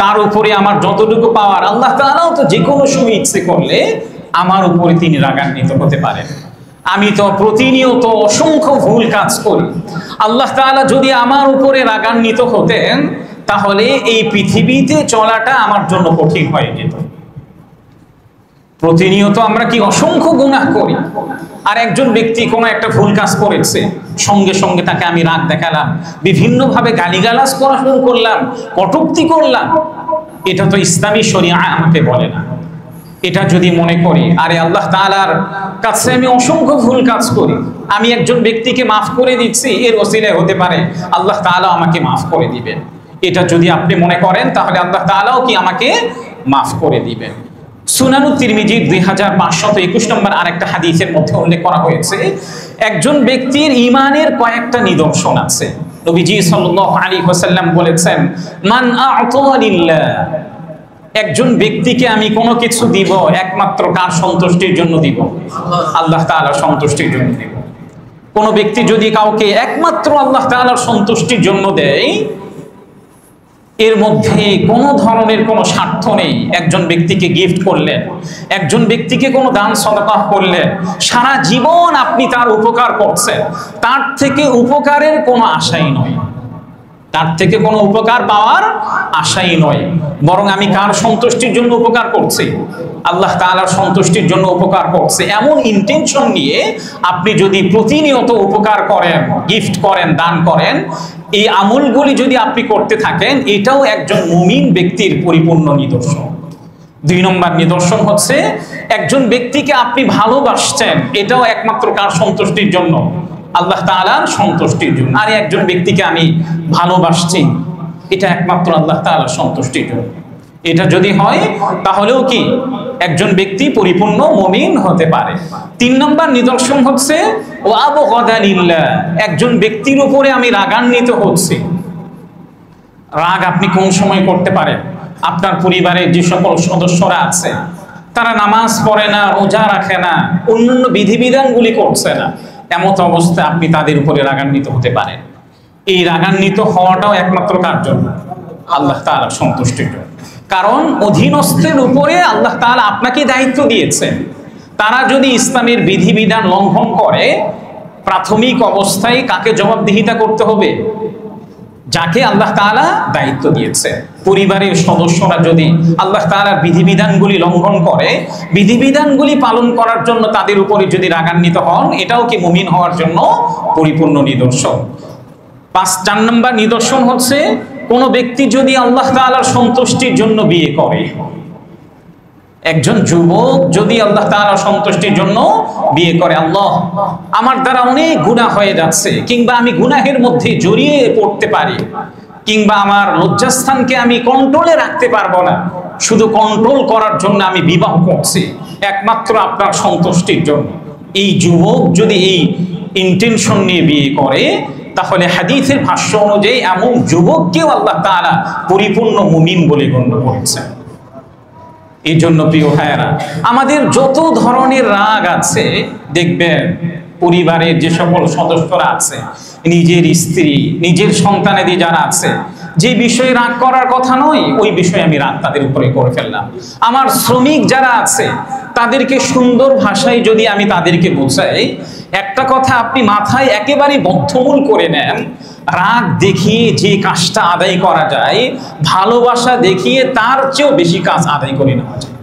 তার উপরে আমার যতটুকু পাওয়ার আল্লাহ তাআলাও তো যে কোনো সময় ইচ্ছে করলে আমার উপরে তিনি রাগান্বিত হতে পারেন। আমি তো প্রতিনিয়ত অসংখ্য ভুল কাজ করি, আল্লাহ তাআলা যদি আমার উপরে রাগান্বিত হতেন তাহলে এই পৃথিবীতে চলাটা আমার জন্য কঠিন হয়ে যেত। প্রতিনিয়ত আমরা কি অসংখ্য গুনাহ করি, আর একজন ব্যক্তি কোনো একটা ভুল কাজ করেছে, সঙ্গে সঙ্গে তাকে আমি রাগ দেখালাম, বিভিন্নভাবে গালিগালাজ করা শুরু করলাম, কটূক্তি করলাম। এটা তো ইসলামী শরিয়া আমাকে বলে না। এটা যদি মনে করি আরে আল্লাহ তাআলার কাছে আমি অসংখ্য ভুল কাজ করি, আমি একজন ব্যক্তিকে মাফ করে দিচ্ছি, এর ওসিলায় হতে পারে আল্লাহ তাআলা আমাকে মাফ করে দিবেন, এটা যদি আপনি মনে করেন তাহলে আল্লাহ তাআলাও কি আমাকে মাফ করে দিবেন। সুনানুত তিরমিজি 2521 নম্বর আরেকটা হাদিসের মধ্যে উল্লেখ করা হয়েছে, একজন ব্যক্তির ঈমানের কয়েকটা নিদর্শন আছে। নবীজি সাল্লাল্লাহু আলাইহি ওয়াসাল্লাম বলেছেন, মান আ'তা লিল্লাহ, একজন ব্যক্তিকে আমি কোনো কিছু দিব একমাত্র কার সন্তুষ্টির জন্য দিব? আল্লাহ তাআলার সন্তুষ্টির জন্য দিব। কোন ব্যক্তি যদি কাউকে একমাত্র আল্লাহ তাআলার সন্তুষ্টির জন্য দেয়, এর মধ্যে কোনো ধরনের কোনো স্বার্থ নেই। একজন ব্যক্তিকে গিফট করলেন, একজন ব্যক্তিকে কোনো দান সদকা করলেন, সারা জীবন আপনি তার উপকার করছেন, তার থেকে উপকারের কোনো আশাই নয়, তার থেকে কোনো উপকার পাওয়ার আশাই নয়, বরং আমি কার সন্তুষ্টির জন্য উপকার করছি? আল্লাহ তাআলার সন্তুষ্টির জন্য উপকার করছে, এমন ইন্টেনশন নিয়ে আপনি যদি প্রতিনিয়ত উপকার করেন, গিফট করেন, দান করেন, এই আমলগুলি যদি আপনি করতে থাকেন, এটাও একজন মুমিন ব্যক্তির পরিপূর্ণ নিদর্শন। 2 নম্বর নিদর্শন হচ্ছে একজন ব্যক্তিকে আপনি ভালোবাসছেন, এটাও একমাত্র কার সন্তুষ্টির জন্য? আল্লাহ তাআলার সন্তুষ্টির জন্য। আর একজন ব্যক্তিকে আমি ভালোবাসছি, এটা একমাত্র আল্লাহ তাআলার সন্তুষ্টির জন্য। এটা যদি হয় তাহলেও কি একজন ব্যক্তি পরিপূর্ণ মুমিন হতে পারে। 3 নম্বর নিদর্শন হচ্ছে ওয়া আবগাদা লিল্লাহ, একজন ব্যক্তির উপরে আমি রাগান্বিত হচ্ছি। রাগ আপনি কোন সময় করতে পারেন? আপনার পরিবারের যে সকল সদস্যরা আছে, তারা নামাজ পড়ে না, রোজা রাখে না, অন্যান্য বিধিবিধানগুলি করছে না, এমত অবস্থায় আপনি তাদের উপরে রাগান্বিত হতে পারেন। এই রাগান্বিত হওয়াটাও একমাত্র কার জন্য? আল্লাহ তাআলার সন্তুষ্টির জন্য। কারণ অধীনস্থের উপরে আল্লাহ তাআলা আপনাকে দায়িত্ব দিয়েছেন, তারা যদি ইসলামের বিধিবিধান লঙ্ঘন করে, প্রাথমিক অবস্থায় কাকে জবাবদিহিতা করতে হবে? যাকে আল্লাহ তাআলা দায়িত্ব দিয়েছে। পরিবারের সদস্যরা যদি আল্লাহ তাআলার বিধিবিধানগুলি লঙ্ঘন করে, বিধিবিধানগুলি পালন করার জন্য তাদের উপরে যদি রাগান্বিত হন, এটাও কি মুমিন হওয়ার জন্য পরিপূর্ণ নিদর্শন। 4 নম্বর নিদর্শন হচ্ছে কোন ব্যক্তি যদি আল্লাহ তাআলার সন্তুষ্টির জন্য বিয়ে করে, একজন যুবক যদি আল্লাহ তাআলার সন্তুষ্টির জন্য বিয়ে করে, আল্লাহ আমার দ্বারা অনেক গুনাহ হয়ে যাচ্ছে, কিংবা আমি গুনাহের মধ্যে জড়িয়ে পড়তে পারি, কিংবা আমার লজ্জাস্থানকে আমি কন্ট্রোলে রাখতে পারবো না, শুধু কন্ট্রোল করার জন্য আমি বিবাহ করছি একমাত্র আপনার সন্তুষ্টির জন্য। এই যুবক যদি এই ইন্টেনশন নিয়ে বিয়ে করে, তাহলে হাদিসের ভাষ্য অনুযায়ী এমন যুবককেও আল্লাহ তাআলা পরিপূর্ণ মুমিন বলে গণ্য করেছেন। এই জন্য প্রিয় ভাইয়েরা, আমাদের যত ধরনের রাগ আছে, দেখবেন পরিবারের যে সকল সদস্যরা আছে, নিজের স্ত্রী, নিজের সন্তানেদি যারা আছে, যে বিষয়ে রাগ করার কথা নয়, ওই বিষয়ে আমি রাগ তাদের উপরে করে ফেললাম। আমার শ্রমিক যারা আছে, তাদেরকে সুন্দর ভাষায় যদি আমি তাদেরকে বোঝাই, একটা কথা আপনি মাথায় একেবারে বদ্ধমূল করে নেন, রাগ দেখিয়ে যে কাজটা আদায় করা যায়, ভালোবাসা দেখিয়ে তার চেয়েও বেশি কাজ আদায় করে নেওয়া যায়।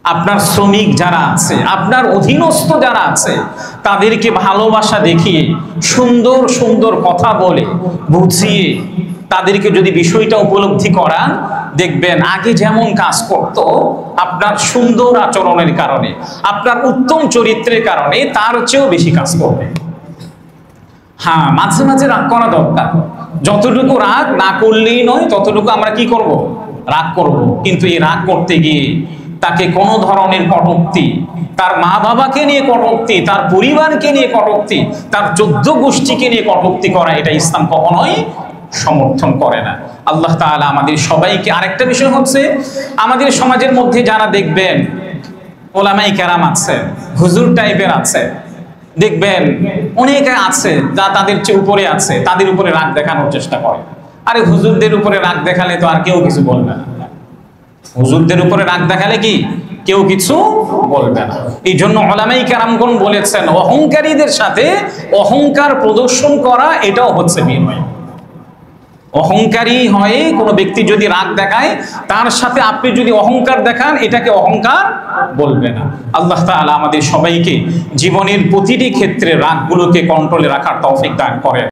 আপনার শ্রমিক যারা আছে, আপনার অধীনস্থ যারা আছে, তাদেরকে ভালোবাসা দেখিয়ে সুন্দর সুন্দর কথা বলে বুঝিয়ে তাদেরকে যদি বিষয়টা উপলব্ধি করান, দেখবেন আগে যেমন কাজ করত, আপনার সুন্দর আচরণের কারণে, আপনার উত্তম চরিত্রের কারণে তার চেয়েও বেশি কাজ করবে। হ্যাঁ, মাঝে মাঝে রাগ করা দরকার। যতটুকু রাগ না করলেই নয়, ততটুকু আমরা কি করব? রাগ করব। কিন্তু এই রাগ করতে গিয়ে তাকে কোনো ধরনের কটূক্তি, তার মা বাবাকে নিয়ে কটূক্তি, তার পরিবারকে নিয়ে কটূক্তি, তার 14 গোষ্ঠীকে নিয়ে কটূক্তি করা, এটা ইসলাম কখনোই সমর্থন করে না। আল্লাহ তাআলা আমাদের সবাইকে, আরেকটা বিষয় হচ্ছে, আমাদের সমাজের মধ্যে যারা দেখবেন ওলামায়ে কেরাম আছে, হুজুর টাইপের আছে, দেখবেন অনেকে আছে যা তাদের চেয়ে উপরে আছে, তাদের উপরে রাগ দেখানোর চেষ্টা করে। আরে হুজুরদের উপরে রাগ দেখালে তো আর কেউ কিছু বলবে না, হুজুরদের উপরে রাগ দেখালে কি কেউ কিছু বলবে না। এই জন্য উলামায়ে কেরামগণ বলেছেন, অহংকারীদের সাথে অহংকার প্রদর্শন করা এটাও হচ্ছে বিনয়। অহংকারী হয়ে কোনো ব্যক্তি যদি রাগ দেখায়, তার সাথে আপনি যদি অহংকার দেখান, এটাকে অহংকার বলবে না। আল্লাহ তাআলা আমাদের সবাইকে জীবনের প্রতিটি ক্ষেত্রে রাগগুলোকে কন্ট্রোলে রাখার তৌফিক দান করেন।